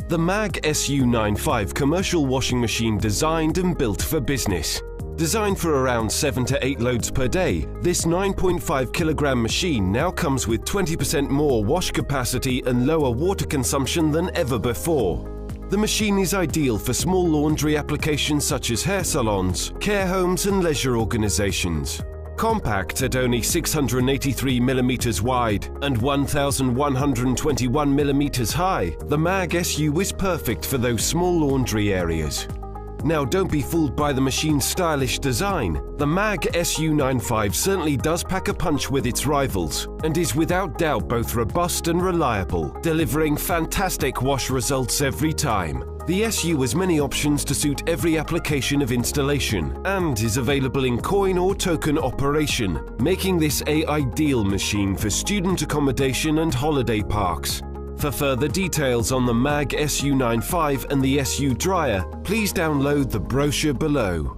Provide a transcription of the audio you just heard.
The MAG SU95 commercial washing machine designed and built for business. Designed for around 7 to 8 loads per day, this 9.5 kilogram machine now comes with 20% more wash capacity and lower water consumption than ever before. The machine is ideal for small laundry applications such as hair salons, care homes and leisure organizations. Compact at only 683 mm wide and 1121 mm high, the MAG SU is perfect for those small laundry areas. Now don't be fooled by the machine's stylish design. The MAG SU95 certainly does pack a punch with its rivals and is without doubt both robust and reliable, delivering fantastic wash results every time. The SU has many options to suit every application of installation and is available in coin or token operation, making this an ideal machine for student accommodation and holiday parks. For further details on the MAG SU95 and the SU dryer, please download the brochure below.